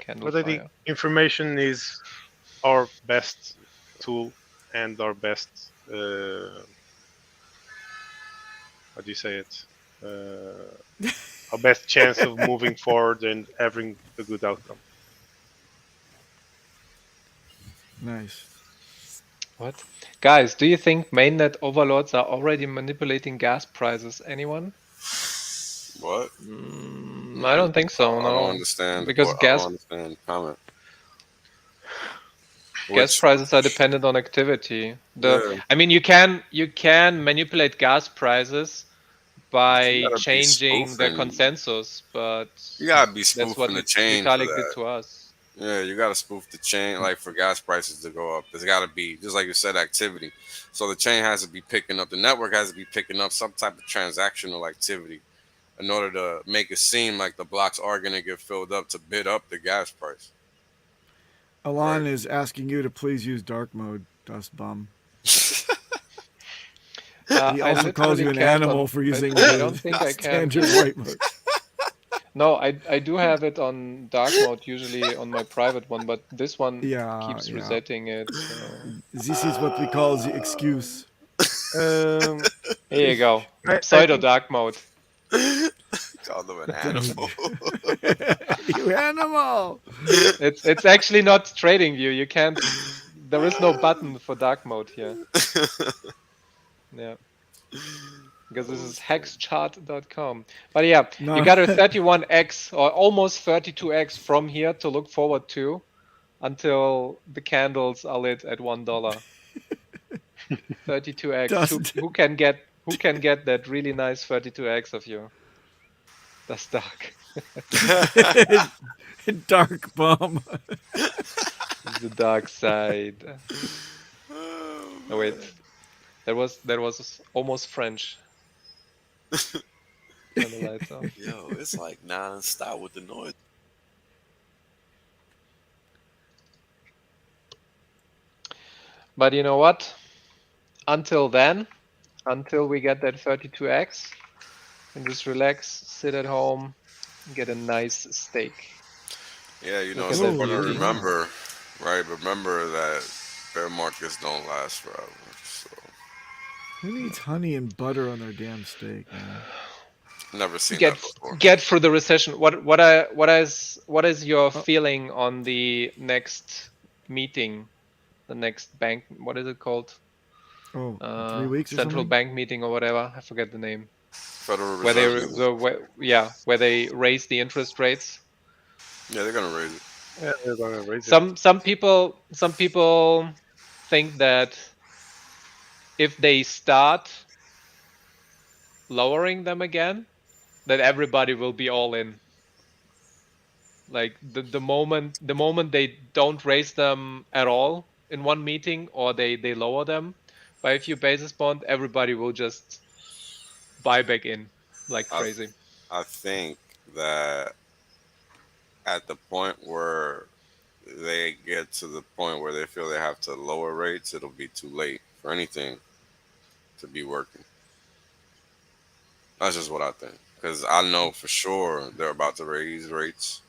Candle But I think fire. information is our best tool and our best. How do you say it? Our best chance of moving forward and having a good outcome. Nice. What? Guys, do you think mainnet overlords are already manipulating gas prices? Anyone? What? I don't think so. I No. don't understand. Because I don't understand. Comment. Gas prices are dependent on activity. I mean, you can manipulate gas prices by changing the consensus, but you gotta be that's what spoofing the chain for Vitalik did that. to us. Yeah, you gotta spoof the chain, like for gas prices to go up. There's gotta be, just like you said, activity. So the chain has to be picking up, the network has to be picking up some type of transactional activity in order to make it seem like the blocks are gonna get filled up to bid up the gas price. Alon is asking you to please use dark mode, Dust Bum. He also calls you an animal for using I don't think I can. standard white mode. No, I do have it on dark mode usually on my private one, but this one keeps resetting it. So. This is what we call the excuse. Here you go. Pseudo dark mode. Call them an animal. You animal! It's actually not trading view. You can't. There is no button for dark mode here. Yeah. Because this is hexchart.com. But yeah, No. you got a 31x or almost 32x from here to look forward to until the candles are lit at $1. 32x. Who can get that really nice 32x of you? That's dark. Dark Bum. The dark side. Oh wait. That was almost French. Turn the lights off. Yo, it's like non-stop with the noise. But you know what? Until then, until we get that 32x, and just relax, sit at home, get a nice steak. Yeah, you know, Look it's at that important to beauty. remember, right? Remember that bear markets don't last forever. So Who needs honey and butter on their damn steak, man? never seen that before. Get through the recession. What is your feeling on the next meeting, the next bank? What is it called? Oh, 3 weeks or central something? bank meeting or whatever. I forget the name. Federal Where they Reserve. where they raise the interest rates. Yeah, they're gonna raise it. Yeah, they're gonna raise it. Some people think that if they start lowering them again, that everybody will be all in. Like the moment they don't raise them at all in one meeting, or they lower them by a few basis points, everybody will just buy back in like crazy. I think that at the point where they get to the point where they feel they have to lower rates, it'll be too late for anything to be working. That's just what I think. Because I know for sure they're about to raise rates.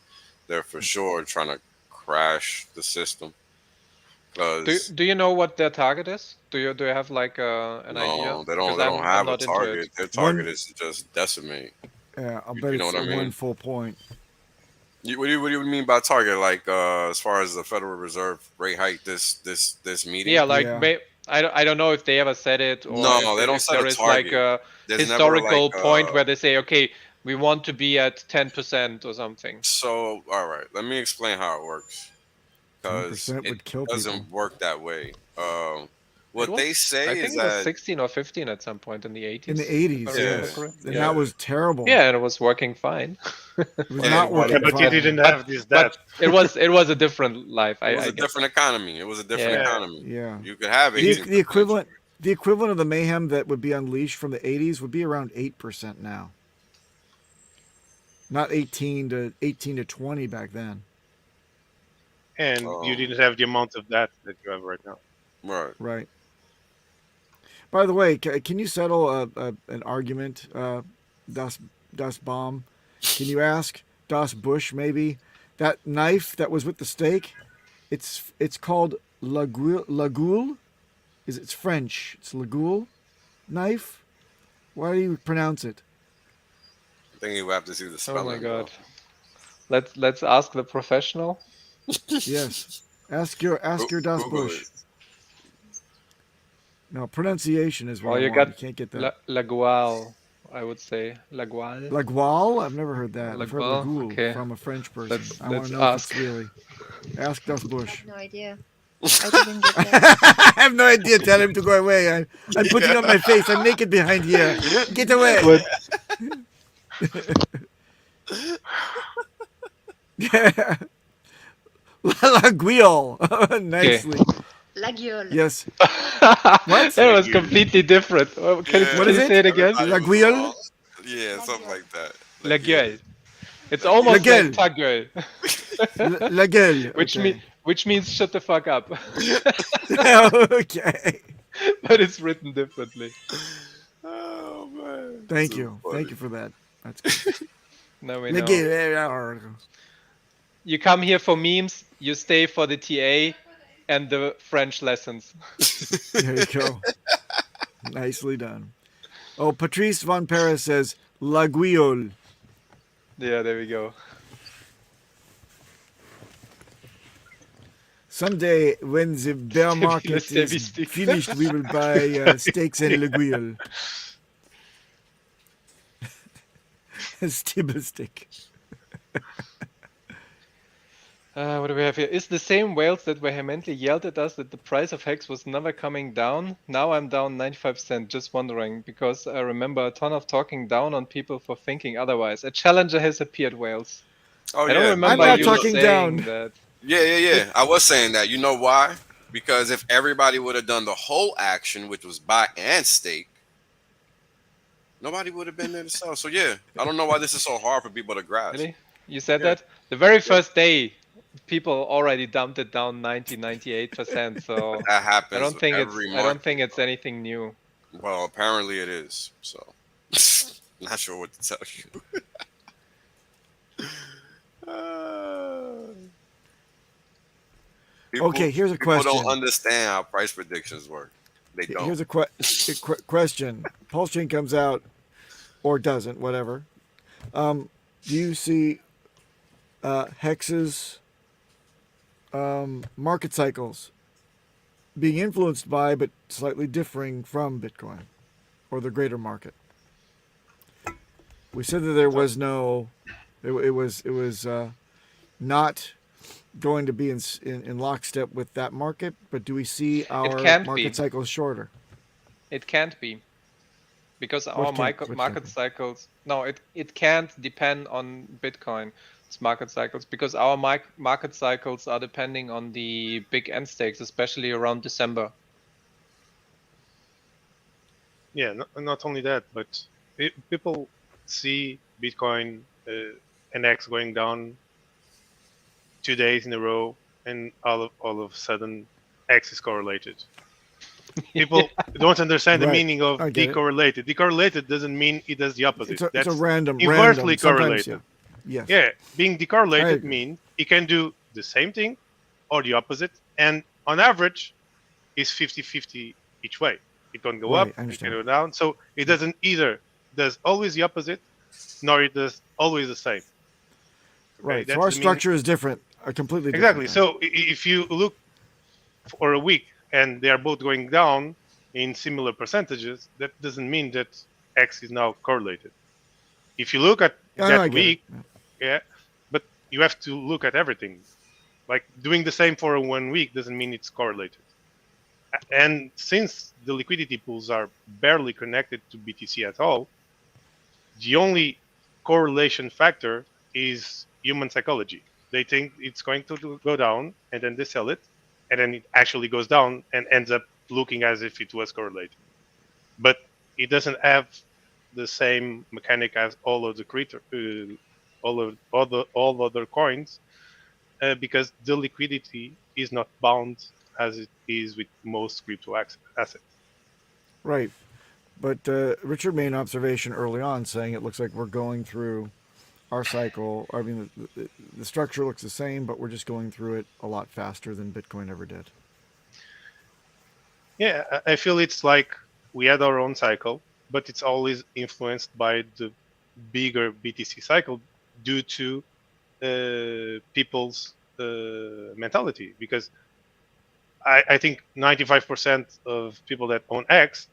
They're for sure trying to crash the system. Because Do you know what their target is? Do you have like an idea? no, they Because don't I'm have a not into target. it. Their target is to just decimate. Yeah, I'll You bet know it's what I mean? 1 full point. What do you mean by target? Like as far as the Federal Reserve rate hike this meeting? Yeah, like Yeah. I don't know if they ever said it or No, they don't if set a there is like target. a There's never like historical point where they say, okay, we want to be at 10% or something. so all right, let me explain how it works. Because 10% it would kill doesn't people. work that way. It What they was, say I think is it was that 16 or 15 at some point in the 80s. In the if I 80s, remember yes. correctly. And Yeah. that was terrible. Yeah, and it was working fine. It was Yeah, not but- working But you fine. didn't have this debt. But it was a different life. it was I a get different economy. It was a different Yeah. economy. Yeah. You could have The, 18%. the equivalent of the mayhem that would be unleashed from the 80s would be around 8% now. Not 18 to 20 back then. And Oh. you didn't have the amount of debt that you have right now. Right. Right. By the way, can you settle an argument, Das Bomb? Can you ask Das Bush maybe that knife that was with the steak? It's called lagoule. It's French? It's lagoule knife. Why do you pronounce it? I think you have to see the Oh spelling. my god. Let's ask the professional. Yes. Ask your Das Google Bush. it. No, pronunciation is what Well, I you want. got You can't get that. La Gual, I would say. La Gual. Lagual? I've never heard that. I've heard Lagual, lagoule okay. from a French person. I want let's to know if ask. it's really. Ask Das I Bush. have no idea. I didn't get that. I have no idea. Tell him to go away. I'm putting on my face. I'm naked behind here. Get away. Laguiole. Nicely. La gueule. Yes. What? That was completely different. Oh, Can Yeah. you What is say it? it again? La gueule? Yeah, something like that. La gueule. It's almost gueule. like ta gueule. La gueule. Which means shut the fuck up. Okay. But it's written differently. Oh man. Thank So you. funny. Thank you for that. That's good. Now we La know. gueule. You come here for memes, you stay for the TA and the French lessons. There you go. Nicely done. Oh, Patrice Von Paris says La Guiole. Yeah, there we go. Someday, when the bear market Stabby is stick. finished, we will buy steaks and La Guiole. Stibble stick. What do we have here? Is the same whales that vehemently yelled at us that the price of Hex was never coming down. Now I'm down 95%. Just wondering, because I remember a ton of talking down on people for thinking otherwise. A challenger has appeared, whales. Oh I don't yeah. remember I'm not you talking saying down. that. Yeah. I was saying that. You know why? Because if everybody would have done the whole action, which was buy and stake, nobody would have been there to sell. So yeah, I don't know why this is so hard for people to grasp. Really? You said Yeah. that? The very first day, people already dumped it down 98%. So That happens. I don't think every I don't market. think it's anything new. Well, apparently it is. So, not sure what to tell you. Okay, here's a People question. don't understand how price predictions work. They don't. Here's a question. Pulse chain comes out, or doesn't, whatever. Do you see Hex's market cycles being influenced by, but slightly differing from Bitcoin or the greater market? We said that there was no, it was not going to be in lockstep with that market, but do we see our can't market be. cycles shorter? It can't be. Because our What can't market be? cycles, no, it can't depend on Bitcoin's market cycles, because our market cycles are depending on the big end stakes, especially around December. Yeah, not only that, but people see Bitcoin and X going down 2 days in a row, and all of a sudden, X is correlated. People don't understand the Right. meaning of I get it. decorrelated. Decorrelated doesn't mean it does the opposite. It's a random, inversely sometimes, correlated. Yes. Yeah, being I decorrelated agree. means it can do the same thing or the opposite, and on average, is 50-50 each way. It can go Right, up, I it understand. can go down. So it doesn't either does always the opposite, nor it does always the same. Okay, Right. So that's our the meaning. structure is different, completely Exactly. different. then. So if you look for a week and they are both going down in similar percentages, that doesn't mean that X is now correlated. If you look at Yeah, no, I that get it. week, yeah, but you have to look at everything. Like doing the same for 1 week doesn't mean it's correlated. And since the liquidity pools are barely connected to BTC at all, the only correlation factor is human psychology. They think it's going to go down, and then they sell it, and then it actually goes down and ends up looking as if it was correlated. But it doesn't have the same mechanic as all of the all other coins, because the liquidity is not bound as it is with most crypto assets. Right. But Richard made an observation early on saying it looks like we're going through our cycle. I mean, the structure looks the same, but we're just going through it a lot faster than Bitcoin ever did. Yeah, I feel it's like we had our own cycle, but it's always influenced by the bigger BTC cycle due to people's mentality. Because I think 95% of people that own X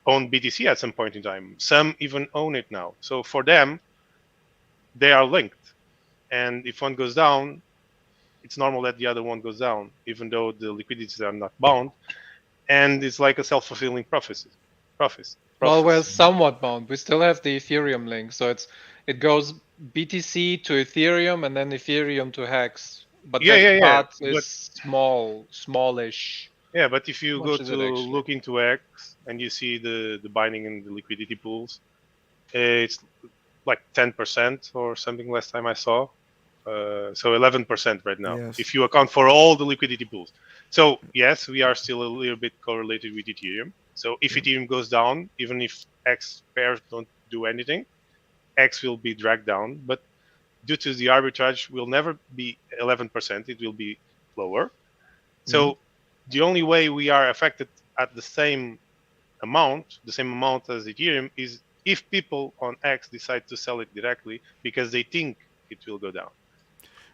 own BTC at some point in time. Some even own it now. So for them, they are linked. And if one goes down, it's normal that the other one goes down, even though the liquidities are not bound. And it's like a self-fulfilling prophecy. Well, we're somewhat bound. We still have the Ethereum link, so it goes BTC to Ethereum and then Ethereum to Hex. But that part is smallish. Yeah, but if you go Much is to it actually? look into X and you see the binding and the liquidity pools, it's like 10% or something last time I saw. So 11% right now, Yes. if you account for all the liquidity pools. So yes, we are still a little bit correlated with Ethereum. So if Ethereum goes down, even if X pairs don't do anything, X will be dragged down. But due to the arbitrage, will never be 11%. It will be lower. So the only way we are affected at the same amount as Ethereum, is if people on X decide to sell it directly because they think it will go down.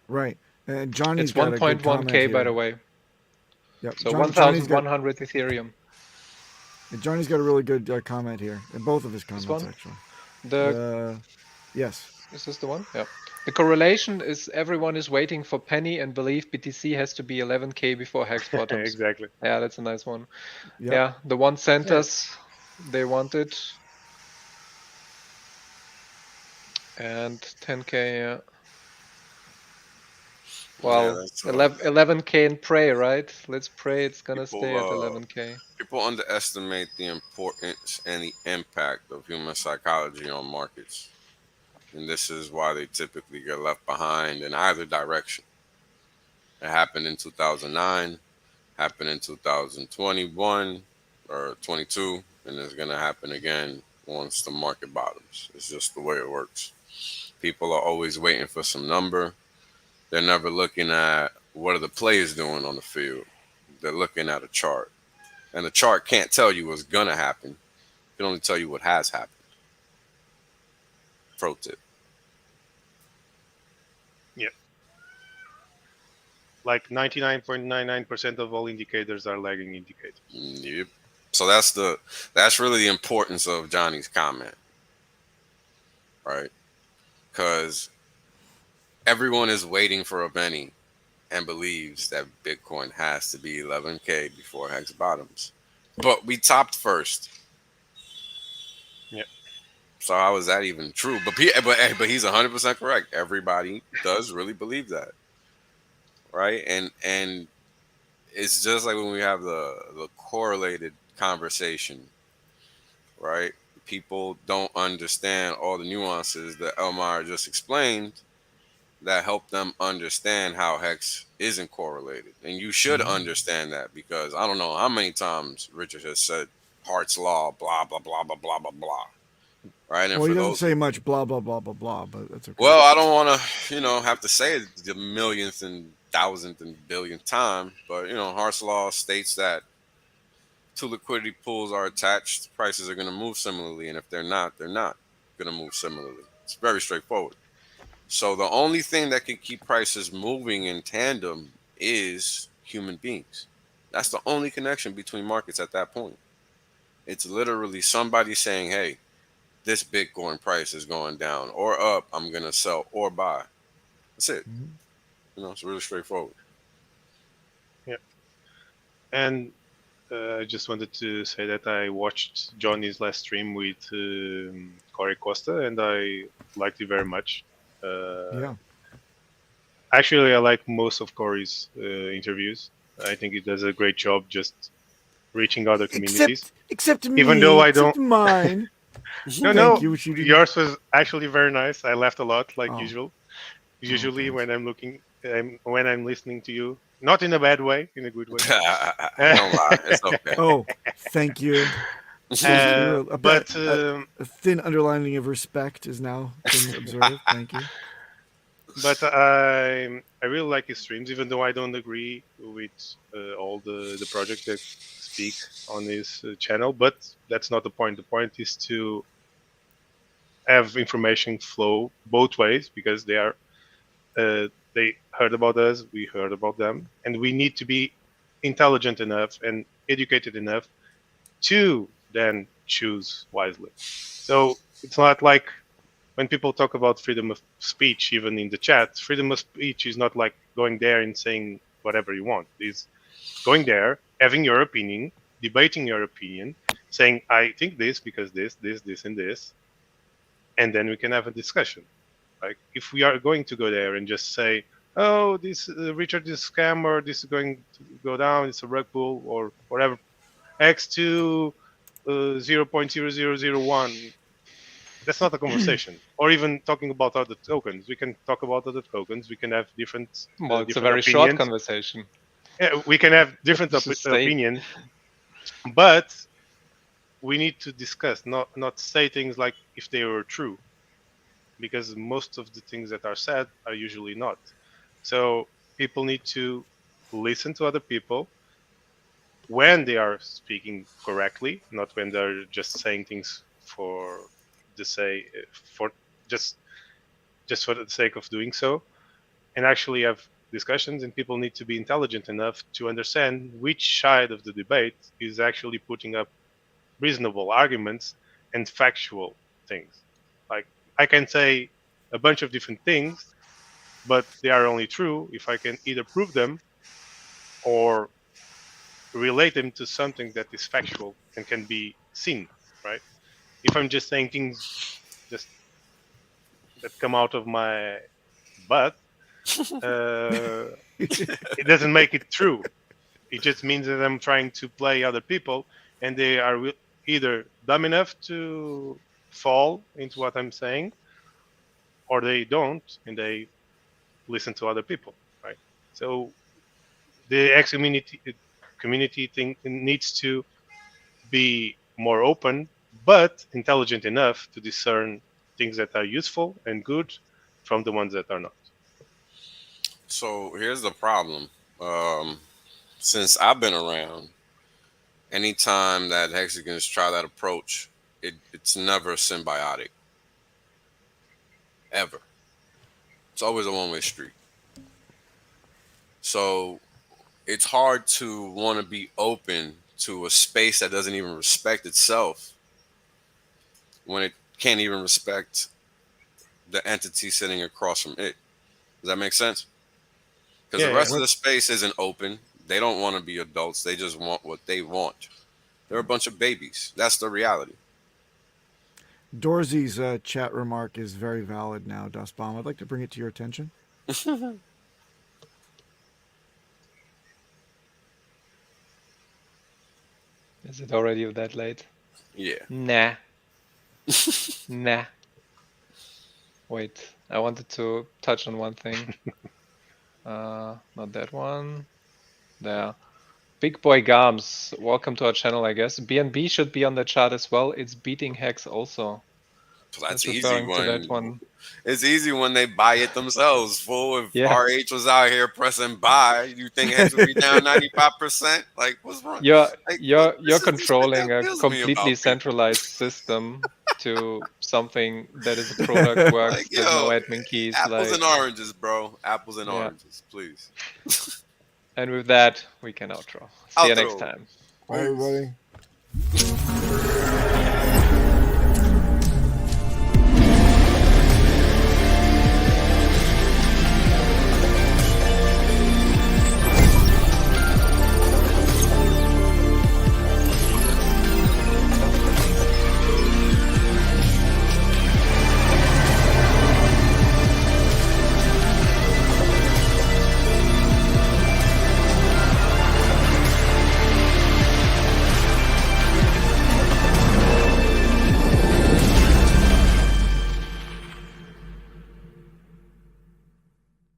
Right. And Johnny's It's got a good 1.1K, comment here. by the way. Yep. So Johnny's got 1,100 Ethereum. Johnny's got a really good comment here. Both of his comments, one? actually. Yes. Is this the one? Yeah. The correlation is everyone is waiting for penny and believe BTC has to be 11K before Hex bottoms. Exactly. Yeah, that's a nice one. Yep. Yeah, the 1 centers, they want it. And 10K, yeah. Well, Yeah, 11K and pray, right? Let's pray it's gonna stay at 11K. People underestimate the importance and the impact of human psychology on markets. And this is why they typically get left behind in either direction. It happened in 2009, happened in 2021 or 22, and it's going to happen again once the market bottoms. It's just the way it works. People are always waiting for some number. They're never looking at what are the players doing on the field. They're looking at a chart. And the chart can't tell you what's going to happen. It can only tell you what has happened. Pro tip. Yeah. Like 99.99% of all indicators are lagging indicators. Yep. So that's really the importance of Johnny's comment. Right? Because everyone is waiting for a penny and believes that Bitcoin has to be 11K before Hex bottoms. But we topped first. Yeah. So how is that even true? But he's 100% correct. Everybody does really believe that. Right? And it's just like when we have the correlated conversation, right? People don't understand all the nuances that Elmar just explained that help them understand how Hex isn't correlated. And you should understand that, because I don't know how many times Richard has said Hart's law, blah, blah, blah, blah, blah, blah, blah. Right? And Well, for he doesn't those, say much blah, blah, blah, blah, blah, but that's okay. well, I don't want to, have to say it the millionth and thousandth and billionth time, but, Hart's law states that two liquidity pools are attached, prices are going to move similarly. And if they're not going to move similarly. It's very straightforward. So the only thing that can keep prices moving in tandem is human beings. That's the only connection between markets at that point. It's literally somebody saying, hey, this Bitcoin price is going down or up, I'm going to sell or buy. That's it. It's really straightforward. Yeah. And I just wanted to say that I watched Johnny's last stream with Corey Costa, and I liked it very much. Yeah. Actually, I like most of Corey's interviews. I think he does a great job just reaching other communities. Except me. Even though I except don't- mine. No, you, which you didn't- yours was actually very nice. I laughed a lot, like Oh. usual. Usually, thanks. when I'm listening to you, not in a bad way, in a good way. Don't lie. It's okay. Oh, thank you. But A thin underlining of respect is now been observed. Thank you. But I really like his streams, even though I don't agree with all the projects that speak on his channel. But that's not the point. The point is to have information flow both ways, because they heard about us, we heard about them, and we need to be intelligent enough and educated enough to then choose wisely. So it's not like when people talk about freedom of speech, even in the chat, freedom of speech is not like going there and saying whatever you want. It's going there, having your opinion, debating your opinion, saying, I think this because this, and this, and then we can have a discussion. Like, if we are going to go there and just say, oh, this Richard is a scam, or this is going to go down, it's a rug pull, or whatever, X2 0.0001, that's not a conversation. Or even talking about other tokens. We can talk about other tokens. We can have different Well, it's a different very opinions. short conversation. Yeah, we can have different opinions, but we need to discuss, not say things like if they were true, because most of the things that are said are usually not. So people need to listen to other people when they are speaking correctly, not when they're just saying things for just for the sake of doing so, and actually have discussions. And people need to be intelligent enough to understand which side of the debate is actually putting up reasonable arguments and factual things. Like, I can say a bunch of different things, but they are only true if I can either prove them or relate them to something that is factual and can be seen, right? If I'm just saying things just that come out of my butt, it doesn't make it true. It just means that I'm trying to play other people, and they are either dumb enough to fall into what I'm saying, or they don't, and they listen to other people, right? So the X community thing needs to be more open, but intelligent enough to discern things that are useful and good from the ones that are not. So here's the problem. Since I've been around, anytime that Hexicans try that approach, it's never symbiotic. Ever. It's always a one-way street. So it's hard to want to be open to a space that doesn't even respect itself when it can't even respect the entity sitting across from it. Does that make sense? Because the rest of the space isn't open. They don't want to be adults. They just want what they want. They're a bunch of babies. That's the reality. Dorzy's chat remark is very valid now, Dustbomb. I'd like to bring it to your attention. Is it already that late? Yeah. Nah. Nah. Wait, I wanted to touch on one thing. Not that one. There. Big Boy Gams, welcome to our channel, I guess. BNB should be on the chart as well. It's beating Hex also. So that's That's easy referring to that when one. it's easy when they buy it themselves. Fool, if Yeah. RH was out here pressing buy, you think Hex would be down 95%? Like, what's wrong? You're Like, you're this you're is the shit controlling that a kills me about completely people. centralized system to something that is a product works. Like, There's no yo, admin keys. apples Like, and oranges, bro. Apples and Yeah. oranges, please. and with that, we can outro. See you next Outro. time. Bye, everybody.